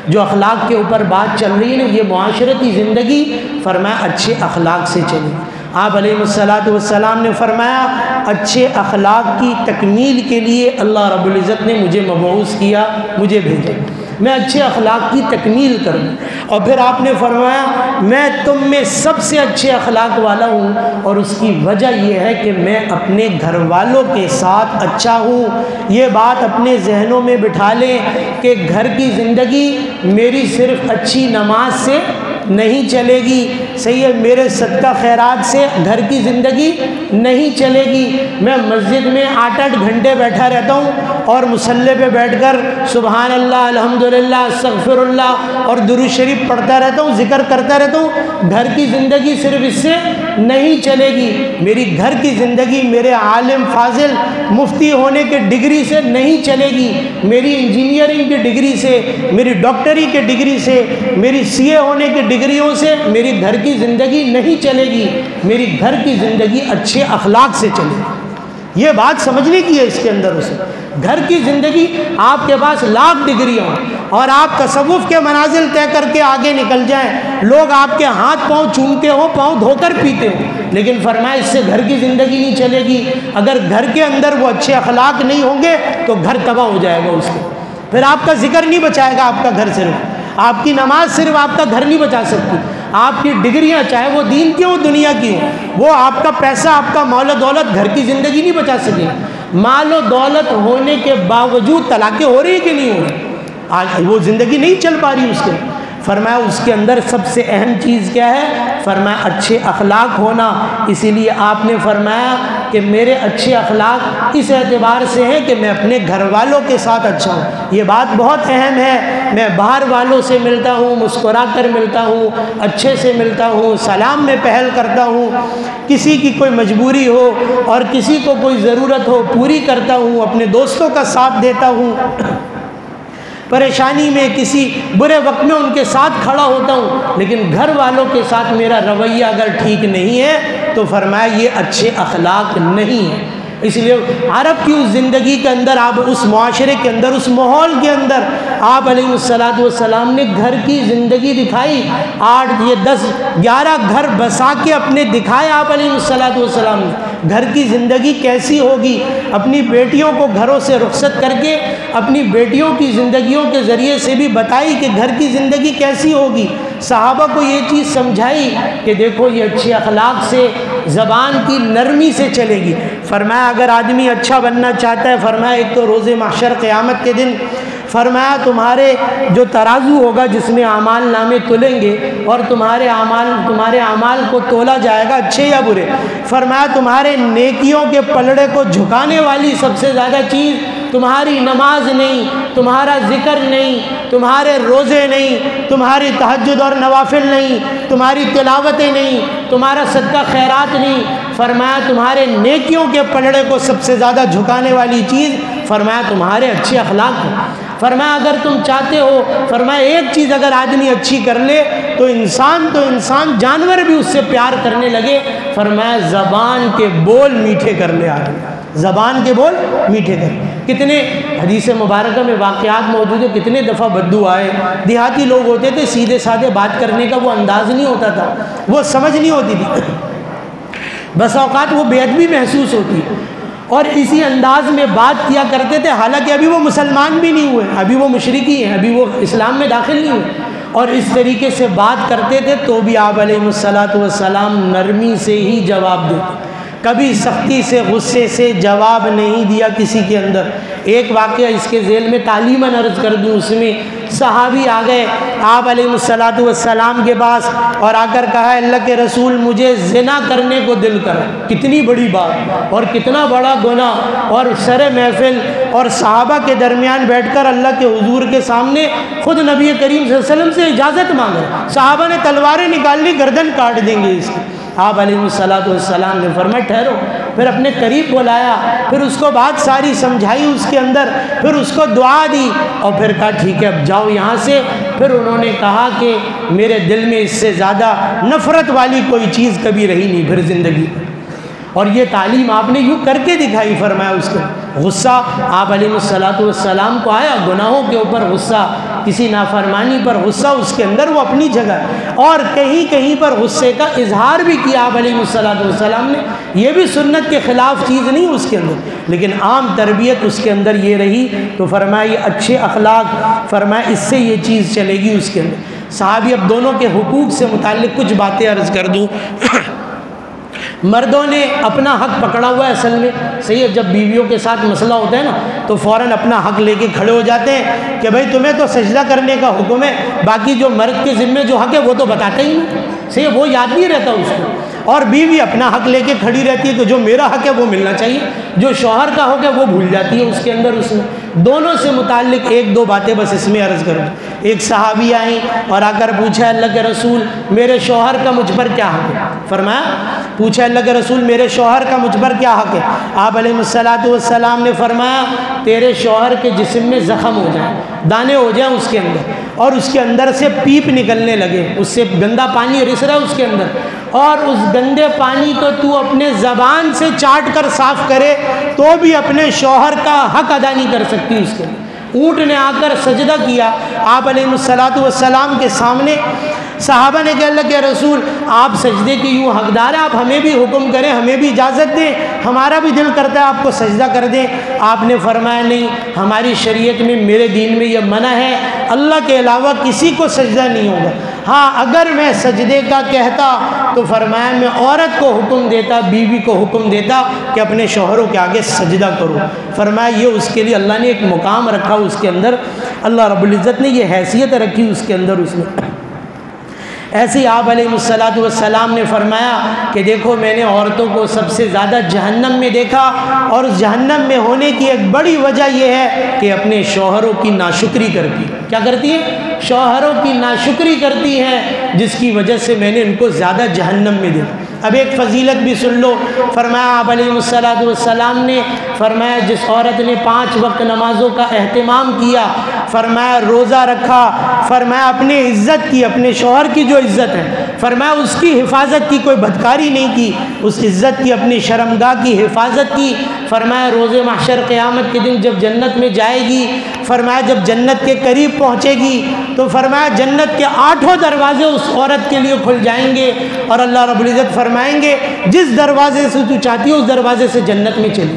جو اخلاق کے اوپر بات چل رہی ہے نا، یہ معاشرتی زندگی فرمایا اچھے اخلاق سے چلی۔ آپ علیہ السلام نے فرمایا اچھے اخلاق کی تکمیل کے لیے اللہ رب العزت نے مجھے مبعوث کیا، مجھے بھیجا، میں اچھے اخلاق کی تکمیل کروں، اور پھر آپ نے فرمایا میں تم میں سب سے اچھے اخلاق والا ہوں، اور اس کی وجہ یہ ہے کہ میں اپنے گھر والوں کے ساتھ اچھا ہوں۔ یہ بات اپنے ذہنوں میں بٹھا لیں کہ گھر کی زندگی میری صرف اچھی نماز سے نہیں چلے گی، صحیح ہے، میرے صدقہ خیرات سے گھر کی زندگی نہیں چلے گی، میں مسجد میں 8-8 گھنٹے بیٹھا رہتا ہوں اور مصلی پہ بیٹھ کر سبحان اللہ، الحمدللہ، استغفر اللہ اور درود شریف پڑھتا رہتا ہوں، ذکر کرتا رہتا ہوں، گھر کی زندگی صرف اس سے نہیں چلے گی، میری گھر کی زندگی میرے عالم فاضل مفتی ہونے کے ڈگری سے نہیں چلے گی، میری انجینئرنگ کی ڈگری سے، میری ڈاکٹری کے ڈگری سے، میری سی اے ہونے کے ڈگریوں سے میری گھر کی زندگی نہیں چلے گی، میری گھر کی زندگی اچھے اخلاق سے چلے گی۔ یہ بات سمجھنے کی ہے اس کے اندر اسے، گھر کی زندگی آپ کے پاس لاکھ ڈگریاں ہوں اور آپ تصوف کے منازل طے کر کے آگے نکل جائیں، لوگ آپ کے ہاتھ پاؤں چومتے ہوں، پاؤں دھو کر پیتے ہوں، لیکن فرمایا اس سے گھر کی زندگی نہیں چلے گی، اگر گھر کے اندر وہ اچھے اخلاق نہیں ہوں گے تو گھر تباہ ہو جائے گا اس کو، پھر آپ کا ذکر نہیں بچائے گا آپ کا گھر، صرف آپ کی نماز صرف آپ کا گھر نہیں بچا سکتی، آپ کی ڈگریاں چاہے وہ دین کی ہو دنیا کی ہو، وہ آپ کا پیسہ، آپ کا مال و دولت گھر کی زندگی نہیں بچا سکے۔ مال و دولت ہونے کے باوجود طلاقیں ہو رہی کہ نہیں ہو رہی، آج وہ زندگی نہیں چل پا رہی اس کے، فرمایا اس کے اندر سب سے اہم چیز کیا ہے، فرمایا اچھے اخلاق ہونا، اسی لیے آپ نے فرمایا کہ میرے اچھے اخلاق اس اعتبار سے ہیں کہ میں اپنے گھر والوں کے ساتھ اچھا ہوں، یہ بات بہت اہم ہے، میں باہر والوں سے ملتا ہوں، مسکرا کر ملتا ہوں، اچھے سے ملتا ہوں، سلام میں پہل کرتا ہوں، کسی کی کوئی مجبوری ہو اور کسی کو کوئی ضرورت ہو پوری کرتا ہوں، اپنے دوستوں کا ساتھ دیتا ہوں، پریشانی میں کسی برے وقت میں ان کے ساتھ کھڑا ہوتا ہوں، لیکن گھر والوں کے ساتھ میرا رویہ اگر ٹھیک نہیں ہے تو فرمایا یہ اچھے اخلاق نہیں ہے۔ اس لیے عرب کی اس زندگی کے اندر، آپ اس معاشرے کے اندر، اس ماحول کے اندر آپ علیہ السلام نے گھر کی زندگی دکھائی۔ 8 یہ 10 11 گھر بسا کے اپنے دکھائے آپ علیہ السلام نے، گھر کی زندگی کیسی ہوگی۔ اپنی بیٹیوں کو گھروں سے رخصت کر کے اپنی بیٹیوں کی زندگیوں کے ذریعے سے بھی بتائی کہ گھر کی زندگی کیسی ہوگی۔ صحابہ کو یہ چیز سمجھائی کہ دیکھو یہ اچھے اخلاق سے، زبان کی نرمی سے چلے گی۔ فرمایا اگر آدمی اچھا بننا چاہتا ہے، فرمایا ایک تو روز محشر قیامت کے دن، فرمایا تمہارے جو ترازو ہوگا جس میں اعمال نامے تلیں گے، اور تمہارے اعمال کو تولا جائے گا اچھے یا برے۔ فرمایا تمہارے نیکیوں کے پلڑے کو جھکانے والی سب سے زیادہ چیز تمہاری نماز نہیں، تمہارا ذکر نہیں، تمہارے روزے نہیں، تمہاری تہجد اور نوافل نہیں، تمہاری تلاوتیں نہیں، تمہارا صدقہ خیرات نہیں۔ فرمایا تمہارے نیکیوں کے پلڑے کو سب سے زیادہ جھکانے والی چیز فرمایا تمہارے اچھے اخلاق ہیں۔ فرمایا اگر تم چاہتے ہو، فرمایا ایک چیز اگر آدمی اچھی کر لے تو انسان جانور بھی اس سے پیار کرنے لگے۔ فرمایا زبان کے بول میٹھے کر لے آدمی، زبان کے بول میٹھے کر لے۔ کتنے حدیث مبارکہ میں واقعات موجود ہیں، کتنے دفعہ بددو آئے، دیہاتی لوگ ہوتے تھے، سیدھے سادھے بات کرنے کا وہ انداز نہیں ہوتا تھا، وہ سمجھ نہیں ہوتی تھی، بس اوقات وہ بے ادبی محسوس ہوتی، اور اسی انداز میں بات کیا کرتے تھے، حالانکہ ابھی وہ مسلمان بھی نہیں ہوئے، ابھی وہ مشرکی ہیں، ابھی وہ اسلام میں داخل نہیں ہوئے، اور اس طریقے سے بات کرتے تھے تو بھی آپ علیہ السلام نرمی سے ہی جواب دیتے، کبھی سختی سے غصے سے جواب نہیں دیا کسی کے اندر۔ ایک واقعہ اس کے ذیل میں تعلیماً عرض کر دوں، اس میں صحابی آ گئے آپ علیہ السلام کے پاس اور آ کر کہا اللہ کے رسول مجھے زنا کرنے کو دل کرا۔ کتنی بڑی بات اور کتنا بڑا گناہ، اور سر محفل اور صحابہ کے درمیان بیٹھ کر اللہ کے حضور کے سامنے خود نبی کریم صلی اللہ علیہ وسلم سے اجازت مانگا۔ صحابہ نے تلواریں نکال لی، گردن کاٹ دیں گے اس کی۔ آپ علیہ السلام نے فرمایا ٹھہرو، پھر اپنے قریب بلایا، پھر اس کو بات ساری سمجھائی اس کے اندر، پھر اس کو دعا دی، اور پھر کہا ٹھیک ہے اب جاؤ یہاں سے۔ پھر انہوں نے کہا کہ میرے دل میں اس سے زیادہ نفرت والی کوئی چیز کبھی رہی نہیں پھر زندگی، اور یہ تعلیم آپ نے یوں کر کے دکھائی۔ فرمایا اس کو غصہ آپ علیہ السلام کو آیا، گناہوں کے اوپر غصہ، کسی نافرمانی پر غصہ اس کے اندر وہ اپنی جگہ، اور کہیں کہیں پر غصے کا اظہار بھی کیا آپ علیہ السلام نے، یہ بھی سنت کے خلاف چیز نہیں اس کے اندر، لیکن عام تربیت اس کے اندر یہ رہی۔ تو فرمایا یہ اچھے اخلاق، فرمایا اس سے یہ چیز چلے گی اس کے اندر۔ صحابی اب دونوں کے حقوق سے متعلق کچھ باتیں عرض کر دوں۔ مردوں نے اپنا حق پکڑا ہوا ہے اصل میں، صحیح ہے، جب بیویوں کے ساتھ مسئلہ ہوتا ہے نا تو فوراً اپنا حق لے کے کھڑے ہو جاتے ہیں کہ بھائی تمہیں تو سجدہ کرنے کا حکم ہے، باقی جو مرد کے ذمے جو حق ہے وہ تو بتاتے ہی نہیں، صحیح ہے، وہ یاد نہیں رہتا اس کو، اور بیوی اپنا حق لے کے کھڑی رہتی ہے کہ جو میرا حق ہے وہ ملنا چاہیے، جو شوہر کا حق ہے وہ بھول جاتی ہے اس کے اندر۔ اس میں دونوں سے متعلق ایک دو باتیں بس اس میں عرض کروں۔ ایک صحابی آئیں اور آ کر پوچھا اللہ کے رسول میرے شوہر کا مجھ پر کیا حق ہے؟ فرمایا پوچھا اللہ کے رسول میرے شوہر کا مجھ پر کیا حق ہے؟ آپ علیہ السلام نے فرمایا تیرے شوہر کے جسم میں زخم ہو جائیں، دانے ہو جائیں اس کے اندر، اور اس کے اندر سے پیپ نکلنے لگے، اس سے گندا پانی رس رہا ہے اس کے اندر، اور اس گندے پانی کو تو اپنے زبان سے چاٹ کر صاف کرے تو بھی اپنے شوہر کا حق ادا نہیں کر سکتی اس کے۔ اونٹ نے آ کر سجدہ کیا آپ علیہ السلام کے سامنے، صحابہ نے کہا اللہ کے رسول آپ سجدے کے یوں حقدار ہیں، آپ ہمیں بھی حکم کریں، ہمیں بھی اجازت دیں، ہمارا بھی دل کرتا ہے آپ کو سجدہ کر دیں۔ آپ نے فرمایا نہیں، ہماری شریعت میں میرے دین میں یہ منع ہے، اللہ کے علاوہ کسی کو سجدہ نہیں ہوگا۔ ہاں اگر میں سجدے کا کہتا تو فرمایا میں عورت کو حکم دیتا، بیوی کو حکم دیتا کہ اپنے شوہروں کے آگے سجدہ کرو۔ فرمایا یہ اس کے لیے اللہ نے ایک مقام رکھا اس کے اندر، اللہ رب العزت نے یہ حیثیت رکھی اس کے اندر اس میں۔ ایسے ہی آپ علیہ السلام نے فرمایا کہ دیکھو میں نے عورتوں کو سب سے زیادہ جہنم میں دیکھا، اور اس جہنم میں ہونے کی ایک بڑی وجہ یہ ہے کہ اپنے شوہروں کی ناشکری کرتی ہے۔ کیا کرتی ہے؟ شوہروں کی ناشکری کرتی ہیں، جس کی وجہ سے میں نے ان کو زیادہ جہنم میں دیکھا۔ اب ایک فضیلت بھی سن لو، فرمایا آپ علیہ السلام نے فرمایا جس عورت نے 5 وقت نمازوں کا اہتمام کیا، فرمایا روزہ رکھا، فرمایا اپنے عزت کی، اپنے شوہر کی جو عزت ہے، فرمایا اس کی حفاظت کی، کوئی بدکاری نہیں کی، اس عزت کی، اپنی شرمگاہ کی حفاظت کی، فرمایا روز محشر قیامت کے دن جب جنت میں جائے گی، فرمایا جب جنت کے قریب پہنچے گی تو فرمایا جنت کے 8 دروازے اس عورت کے لیے کھل جائیں گے، اور اللہ رب العزت فرمائیں گے جس دروازے سے تو چاہتی ہو اس دروازے سے جنت میں چلی۔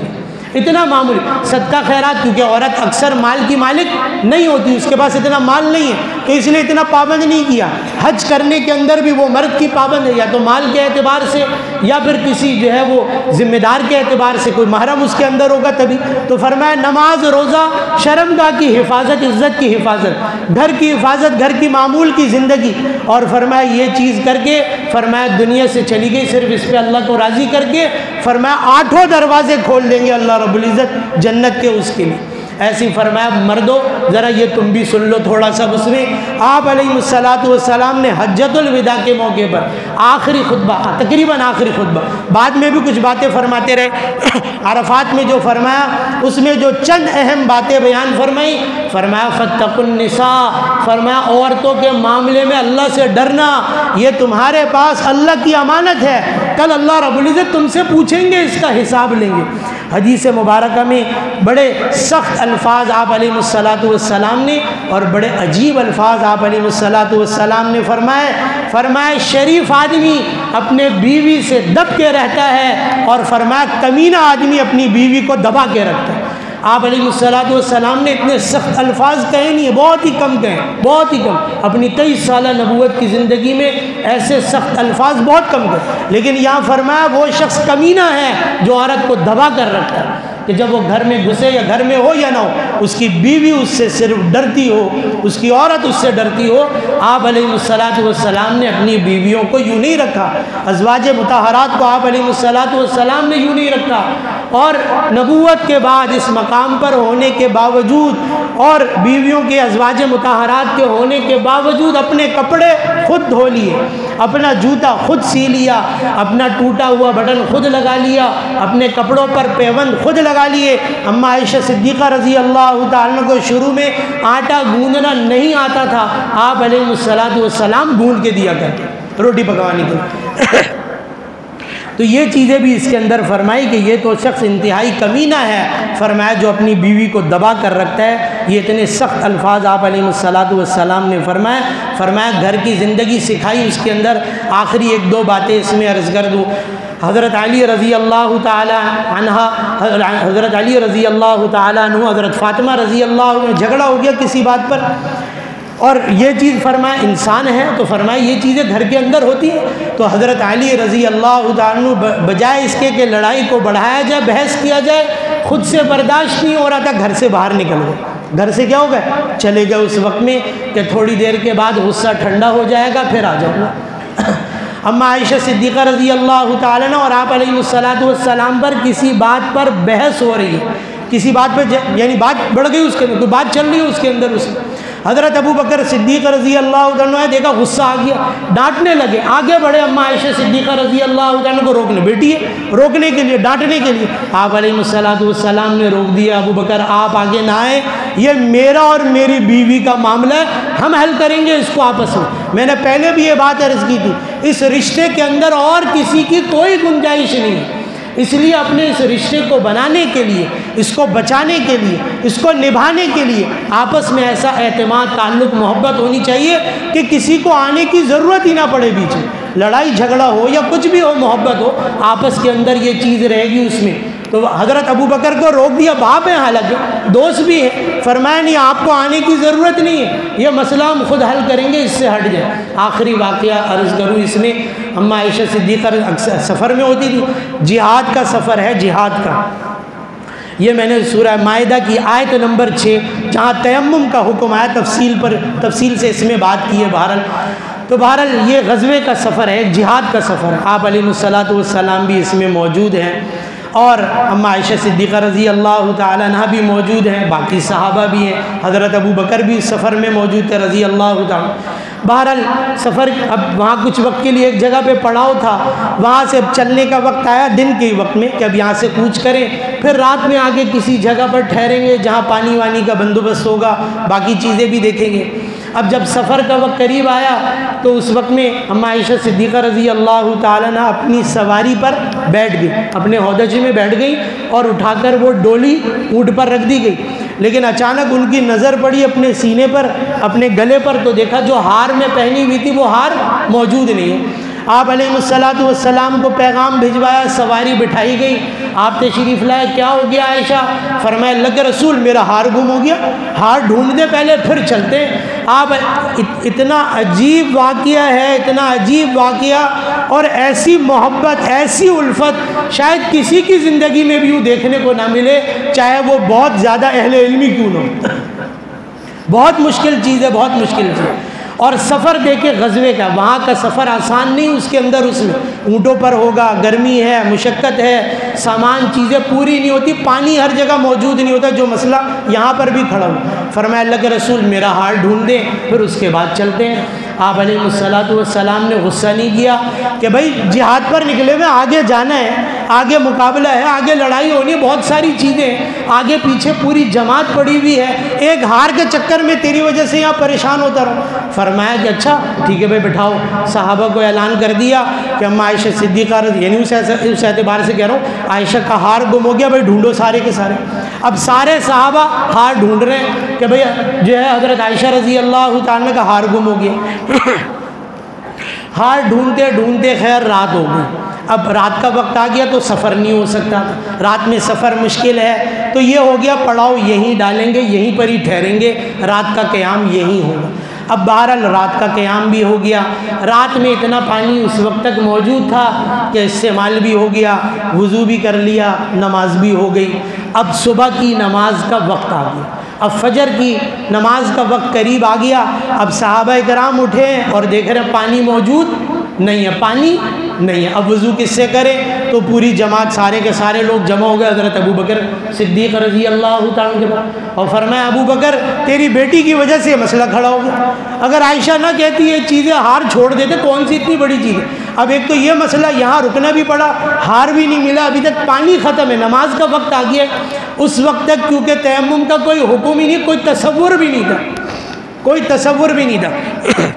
اتنا معمولی صدقہ خیرات، کیونکہ عورت اکثر مال کی مالک نہیں ہوتی، اس کے پاس اتنا مال نہیں ہے تو اس نے اتنا پابند نہیں کیا۔ حج کرنے کے اندر بھی وہ مرد کی پابند ہے، یا تو مال کے اعتبار سے یا پھر کسی جو ہے وہ ذمہ دار کے اعتبار سے، کوئی محرم اس کے اندر ہوگا تبھی۔ تو فرمایا نماز، روزہ، شرمگاہ کی حفاظت، عزت کی حفاظت، گھر کی حفاظت، گھر کی معمول کی زندگی، اور فرمایا یہ چیز کر کے فرمایا دنیا سے چلی گئی صرف اس پہ اللہ کو راضی کر کے، فرمایا 8 دروازے کھول دیں گے اللہ رب العزت جنت کے اس کے لیے۔ ایسی فرمایا مردوں ذرا یہ تم بھی سن لو تھوڑا سا، اس میں آپ علیہ السلام نے حجۃ الوداع کے موقع پر آخری خطبہ، تقریباً آخری خطبہ، بعد میں بھی کچھ باتیں فرماتے رہے، عرفات میں جو فرمایا اس میں جو چند اہم باتیں بیان فرمائی، فرمایا فاتقوا النساء، فرمایا عورتوں کے معاملے میں اللہ سے ڈرنا، یہ تمہارے پاس اللہ کی امانت ہے، کل اللہ رب العزت تم سے پوچھیں گے، اس کا حساب لیں گے۔ حدیث مبارکہ میں بڑے سخت الفاظ آپ علیہ السلام نے اور بڑے عجیب الفاظ آپ علیہ السلام نے فرمائے شریف آدمی اپنے بیوی سے دب کے رہتا ہے، اور فرمایا کمینہ آدمی اپنی بیوی کو دبا کے رکھتا ہے۔ آپ علیہ السلام نے اتنے سخت الفاظ کہے نہیں ہیں، بہت ہی کم کہیں، بہت ہی کم، اپنی 23 سالہ نبوت کی زندگی میں ایسے سخت الفاظ بہت کم کہیں، لیکن یہاں فرمایا وہ شخص کمینہ ہے جو عورت کو دبا کر رکھتا ہے، کہ جب وہ گھر میں گھسے یا گھر میں ہو یا نہ ہو، اس کی بیوی اس سے صرف ڈرتی ہو، اس کی عورت اس سے ڈرتی ہو۔ آپ علیہ السلام نے اپنی بیویوں کو یوں نہیں رکھا، ازواج مطہرات کو آپ علیہ السلام نے یوں نہیں رکھا، اور نبوت کے بعد اس مقام پر ہونے کے باوجود اور بیویوں کے ازواج مطہرات کے ہونے کے باوجود اپنے کپڑے خود دھو لیے، اپنا جوتا خود سی لیا، اپنا ٹوٹا ہوا بٹن خود لگا لیا، اپنے کپڑوں پر پیوند خود لگا لیے۔ اما عائشہ صدیقہ رضی اللہ تعالیٰ عنہ کو شروع میں آٹا گوندنا نہیں آتا تھا، آپ علیہ السلام گوند کے دیا کرتے روٹی پکوانے کے لیے۔ تو یہ چیزیں بھی اس کے اندر فرمائی کہ یہ تو شخص انتہائی کمینہ ہے، فرمایا جو اپنی بیوی کو دبا کر رکھتا ہے۔ یہ اتنے سخت الفاظ آپ علیہ السلام نے فرمایا گھر کی زندگی سکھائی، اس کے اندر آخری 1-2 باتیں اس میں عرض کر دوں۔ حضرت علی رضی اللہ تعالی عنہ، حضرت علی رضی اللہ تعالی عنہ، حضرت فاطمہ رضی اللہ عنہ، جھگڑا ہو گیا کسی بات پر، اور یہ چیز فرمایا انسان ہے تو فرمایا یہ چیزیں گھر کے اندر ہوتی ہیں، تو حضرت علی رضی اللہ تعالیٰ عنہ بجائے اس کے کہ لڑائی کو بڑھایا جائے، بحث کیا جائے، خود سے برداشت نہیں ہو رہا تھا، گھر سے باہر نکل گئے۔ گھر سے کیا ہو گئے؟ چلے گئے اس وقت میں کہ تھوڑی دیر کے بعد غصہ ٹھنڈا ہو جائے گا پھر آ جاؤں گا۔ اما عائشہ صدیقہ رضی اللہ تعالیٰ عنہ اور آپ علیہ السلام پر کسی بات پر بحث ہو رہی ہے، کسی بات پہ یعنی بات بڑھ گئی، اس کے اندر کوئی بات چل رہی ہے، اس کے اندر اس میں حضرت ابو بکر صدیق رضی اللہ عنہ دیکھا غصہ آ گیا، ڈانٹنے لگے، آگے بڑھے اما عائشہ صدیقہ رضی اللہ عنہ کو روکنے، بیٹی ہے روکنے کے لیے، ڈانٹنے کے لیے، آپ علیہ السلام نے روک دیا، ابو بکر آپ آگے نہ آئیں، یہ میرا اور میری بیوی کا معاملہ ہے، ہم حل کریں گے اس کو آپس میں نے پہلے بھی یہ بات عرض کی تھی، اس رشتے کے اندر اور کسی کی کوئی گنجائش نہیں ہے، اس لیے اپنے اس رشتے کو بنانے کے لیے، اس کو بچانے کے لیے، اس کو نبھانے کے لیے آپس میں ایسا اعتماد، تعلق، محبت ہونی چاہیے کہ کسی کو آنے کی ضرورت ہی نہ پڑے بیچ میں، لڑائی جھگڑا ہو یا کچھ بھی ہو، محبت ہو، آپس کے اندر یہ چیز رہے گی اس میں۔ تو حضرت ابو بکر کو روک دیا، باپ ہیں حالانکہ دوست بھی ہیں، فرمایا نہیں آپ کو آنے کی ضرورت نہیں ہے، یہ مسئلہ ہم خود حل کریں گے، اس سے ہٹ جائے۔ آخری واقعہ عرض کروں اس میں، اما عائشہ صدیقہ اکثر سفر میں ہوتی تھی، جہاد کا سفر ہے، جہاد کا، یہ میں نے سورہ مائدہ کی آیت نمبر 6 جہاں تیمم کا حکم آیا تفصیل سے اس میں بات کی ہے۔ بہرحال یہ غزوے کا سفر ہے، جہاد کا سفر ہے، آپ علیہ السلام بھی اس میں موجود ہیں، اور اما عائشہ صدیقہ رضی اللہ تعالیٰ عنہ بھی موجود ہیں، باقی صحابہ بھی ہیں، حضرت ابو بکر بھی اس سفر میں موجود تھے رضی اللہ تعالیٰ۔ بہرحال سفر اب وہاں کچھ وقت کے لیے ایک جگہ پہ پڑاؤ تھا، وہاں سے اب چلنے کا وقت آیا دن کے وقت میں کہ اب یہاں سے کوچ کریں، پھر رات میں آگے کسی جگہ پر ٹھہریں گے جہاں پانی وانی کا بندوبست ہوگا، باقی چیزیں بھی دیکھیں گے۔ اب جب سفر کا وقت قریب آیا تو اس وقت میں اماں عائشہ صدیقہ رضی اللہ تعالیٰ عنہ اپنی سواری پر بیٹھ گئی، اپنے ہودج میں بیٹھ گئی اور اٹھا کر وہ ڈولی اونٹ پر رکھ دی گئی، لیکن اچانک ان کی نظر پڑی اپنے سینے پر، اپنے گلے پر، تو دیکھا جو ہار میں پہنی ہوئی تھی وہ ہار موجود نہیں ہے۔ آپ علیہ السلام کو پیغام بھجوایا، سواری بٹھائی گئی، آپ تشریف لائے، کیا ہو گیا عائشہ؟ فرمایا اللہ کے رسول میرا ہار گم ہو گیا، ہار ڈھونڈ دے پہلے پھر چلتے۔ آپ اتنا عجیب واقعہ ہے، اتنا عجیب واقعہ، اور ایسی محبت، ایسی الفت شاید کسی کی زندگی میں بھی یوں دیکھنے کو نہ ملے، چاہے وہ بہت زیادہ اہل علمی کیوں نہ ہو۔ بہت مشکل چیز ہے، بہت مشکل چیز ہے۔ اور سفر دیکھے غزوے کا، وہاں کا سفر آسان نہیں، اس کے اندر اس میں اونٹوں پر ہوگا، گرمی ہے، مشقت ہے، سامان چیزیں پوری نہیں ہوتی، پانی ہر جگہ موجود نہیں ہوتا، جو مسئلہ یہاں پر بھی کھڑا ہو۔ فرمایا اللہ کے رسول میرا ہار ڈھونڈ دیں، پھر اس کے بعد چلتے ہیں۔ آپ علیہ السلام نے غصہ نہیں کیا کہ بھائی جہاد پر نکلے ہوئے، آگے جانا ہے، آگے مقابلہ ہے، آگے لڑائی ہونی ہے، بہت ساری چیزیں آگے پیچھے پوری جماعت پڑی ہوئی ہے، ایک ہار کے چکر میں تیری وجہ سے یہاں پریشان ہوتا رہا۔ فرمایا کہ اچھا ٹھیک ہے بھائی بٹھاؤ۔ صحابہ کو اعلان کر دیا کہ اماں عائشہ صدیقہ یعنی اس اعتبار سے کہہ رہا ہوں عائشہ کا ہار گم ہو گیا، بھائی ڈھونڈو سارے کے سارے۔ اب سارے صحابہ ہار ڈھونڈ رہے ہیں کہ بھئی جو ہے حضرت عائشہ رضی اللہ تعالیٰ کا ہار گم ہو گیا۔ ہار ڈھونڈتے ڈھونڈتے خیر رات ہو گئی۔ اب رات کا وقت آ گیا تو سفر نہیں ہو سکتا، رات میں سفر مشکل ہے، تو یہ ہو گیا پڑاؤ یہیں ڈالیں گے، یہیں پر ہی ٹھہریں گے، رات کا قیام یہیں ہوگا۔ اب بہرحال رات کا قیام بھی ہو گیا، رات میں اتنا پانی اس وقت تک موجود تھا کہ استعمال بھی ہو گیا، وضو بھی کر لیا، نماز بھی ہو گئی۔ اب صبح کی نماز کا وقت آ گیا، اب فجر کی نماز کا وقت قریب آ گیا۔ اب صحابہ کرام اٹھے اور دیکھ رہے ہیں پانی موجود نہیں ہے، پانی نہیں ہے۔ اب وضو کس سے کریں؟ تو پوری جماعت، سارے کے سارے لوگ جمع ہو گئے حضرت ابو بکر صدیق رضی اللہ تعالیٰ کے پاس، اور فرمایا ابو بکر تیری بیٹی کی وجہ سے یہ مسئلہ کھڑا ہو گیا، اگر عائشہ نہ کہتی یہ چیزیں ہار چھوڑ دیتے، کون سی اتنی بڑی چیز ہے؟ اب ایک تو یہ مسئلہ یہاں رکنا بھی پڑا، ہار بھی نہیں ملا، ابھی تک پانی ختم ہے، نماز کا وقت آ گیا۔ اس وقت تک کیونکہ تیمم کا کوئی حکم ہی نہیں، کوئی تصور بھی نہیں تھا، کوئی تصور بھی نہیں تھا،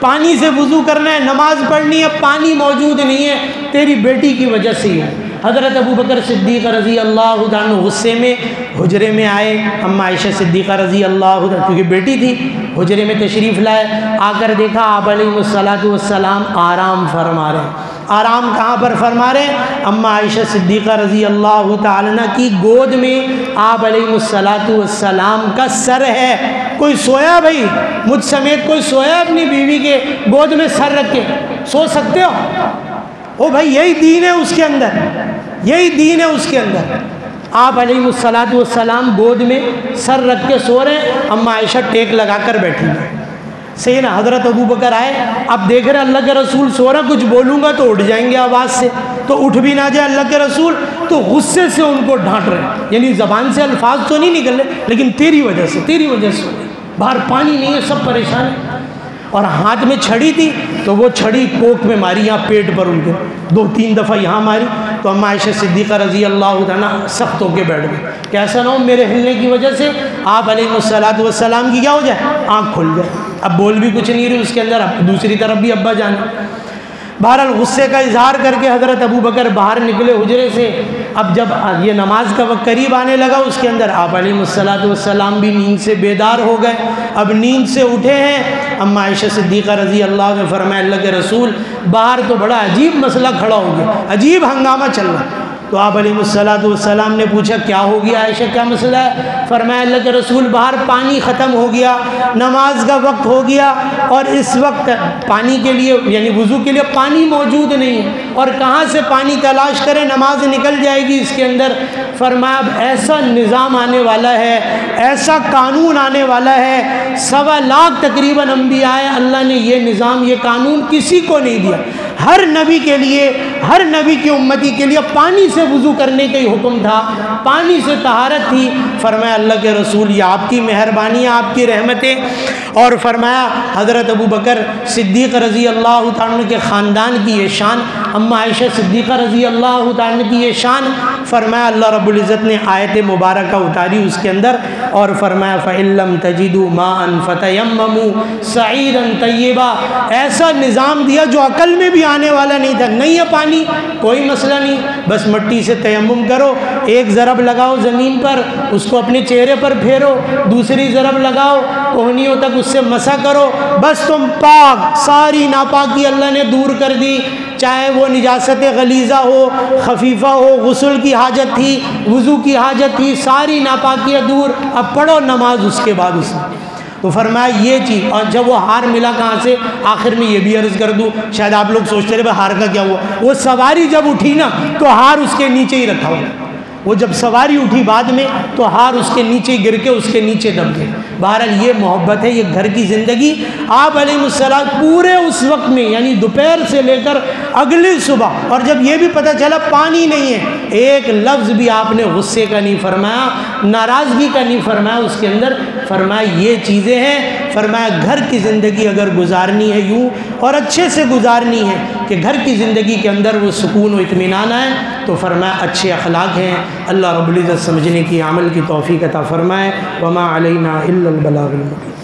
پانی سے وضو کرنا ہے، نماز پڑھنی ہے، پانی موجود نہیں ہے، تیری بیٹی کی وجہ سے ہی ہے۔ حضرت ابو بکر صدیق رضی اللہ عنہ غصے میں حجرے میں آئے، اماں عائشہ صدیقہ رضی اللہ عنہ کیونکہ بیٹی تھی، حجرے میں تشریف لائے، آ کر دیکھا آپ علیہ السلام آرام فرما رہے ہیں۔ آرام کہاں پر فرما رہے ہیں؟ اماں عائشہ صدیقہ رضی اللہ تعالیٰ عنہ کی گود میں آپ علیہ السلام کا سر ہے۔ کوئی سویا بھائی مجھ سمیت کوئی سویا اپنی بیوی کے گود میں سر رکھ کے؟ سو سکتے ہو؟ او بھائی یہی دین ہے اس کے اندر، یہی دین ہے اس کے اندر۔ آپ علیہ السلام گود میں سر رکھ کے سو رہے ہیں، اماں عائشہ ٹیک لگا کر بیٹھی ہیں۔ صحیح نا؟ حضرت ابو بکر آئے، اب دیکھ رہے اللہ کے رسول سو رہا، کچھ بولوں گا تو اٹھ جائیں گے آواز سے، تو اٹھ بھی نہ جائے اللہ کے رسول، تو غصے سے ان کو ڈانٹ رہے ہیں، یعنی زبان سے الفاظ تو نہیں نکل رہے لیکن تیری وجہ سے، تیری وجہ سے باہر پانی نہیں ہے، سب پریشان ہیں۔ اور ہاتھ میں چھڑی تھی تو وہ چھڑی کوک میں ماری، یہاں پیٹ پر ان کے 2-3 دفعہ یہاں ماری، تو اماں عائشہ صدیقہ رضی اللہ عنہ سخت ہو کے بیٹھ گئے کہ ایسا نہ ہو میرے ہلنے کی وجہ سے آپ علیہ السلام کی کیا ہو جائے، آنکھ کھل جائے۔ اب بول بھی کچھ نہیں رہی اس کے اندر، اب دوسری طرف بھی ابا جانا۔ بہرحال غصے کا اظہار کر کے حضرت ابو بکر باہر نکلے حجرے سے۔ اب جب یہ نماز کا وقت قریب آنے لگا اس کے اندر آپ علیہ السلام بھی نیند سے بیدار ہو گئے، اب نیند سے اٹھے ہیں۔ اماں عائشہ صدیقہ رضی اللہ نے فرمایا اللہ کے رسول باہر تو بڑا عجیب مسئلہ کھڑا ہو گیا، عجیب ہنگامہ چل رہا۔ تو آپ علیہ السلام نے پوچھا کیا ہو گیا عائشہ، کیا مسئلہ ہے؟ فرمایا اللہ کے رسول باہر پانی ختم ہو گیا، نماز کا وقت ہو گیا، اور اس وقت پانی کے لیے یعنی وضو کے لیے پانی موجود نہیں ہے، اور کہاں سے پانی تلاش کرے، نماز نکل جائے گی اس کے اندر۔ فرمایا اب ایسا نظام آنے والا ہے، ایسا قانون آنے والا ہے، 1.25 لاکھ تقریباً انبیاء اللہ نے یہ نظام، یہ قانون کسی کو نہیں دیا۔ ہر نبی کے لیے، ہر نبی کی امتی کے لیے پانی سے وضو کرنے کا ہی حکم تھا، پانی سے طہارت تھی۔ فرمایا اللہ کے رسول یہ آپ کی مہربانی ہے، آپ کی رحمتیں۔ اور فرمایا حضرت ابو بکر صدیق رضی اللہ تعالیٰ عنہ کے خاندان کی یہ شان، اماں عائشہ صدیقہ رضی اللہ تعالیٰ عنہ کی یہ شان۔ فرمایا اللہ رب العزت نے آیت مبارکہ اتاری اس کے اندر، اور فرمایا فَإِن لَّمْ تَجِدُوا مَاءً فَتَيَمَّمُوا صَعِيدًا طَيِّبًا، ایسا نظام دیا جو عقل میں بھی آنے والا نہیں تھا۔ نہیں ہے پانی، کوئی مسئلہ نہیں، بس مٹی سے تیمم کرو، ایک ضرب لگاؤ زمین پر، اس کو اپنے چہرے پر پھیرو، دوسری ضرب لگاؤ کوہنیوں تک اس سے مسح کرو، بس تم پاک۔ ساری ناپاکی اللہ نے دور کر دی، چاہے وہ نجاست غلیظہ ہو، خفیفہ ہو، غسل کی حاجت تھی، وضو کی حاجت تھی، ساری ناپاکیاں دور۔ اب پڑھو نماز اس کے بعد اس میں۔ تو فرمایا یہ چیز، اور جب وہ ہار ملا کہاں سے، آخر میں یہ بھی عرض کر دوں، شاید آپ لوگ سوچتے رہے بھائی ہار کا کیا ہوا، وہ سواری جب اٹھی نا تو ہار اس کے نیچے ہی رکھا ہوا، وہ جب سواری اٹھی بعد میں تو ہار اس کے نیچے گر کے اس کے نیچے دب گئے۔ بہرحال یہ محبت ہے، یہ گھر کی زندگی۔ آپ علیہ السلام پورے اس وقت میں، یعنی دوپہر سے لے کر اگلی صبح، اور جب یہ بھی پتہ چلا پانی نہیں ہے، ایک لفظ بھی آپ نے غصے کا نہیں فرمایا، ناراضگی کا نہیں فرمایا اس کے اندر۔ فرمایا یہ چیزیں ہیں، فرمایا گھر کی زندگی اگر گزارنی ہے یوں اور اچھے سے گزارنی ہے کہ گھر کی زندگی کے اندر وہ سکون و اطمینان آئے، تو فرمایا اچھے اخلاق ہیں۔ اللہ رب العزت سمجھنے کی، عمل کی توفیق عطا فرمائے۔ وما علینا الا البلاغ المبین۔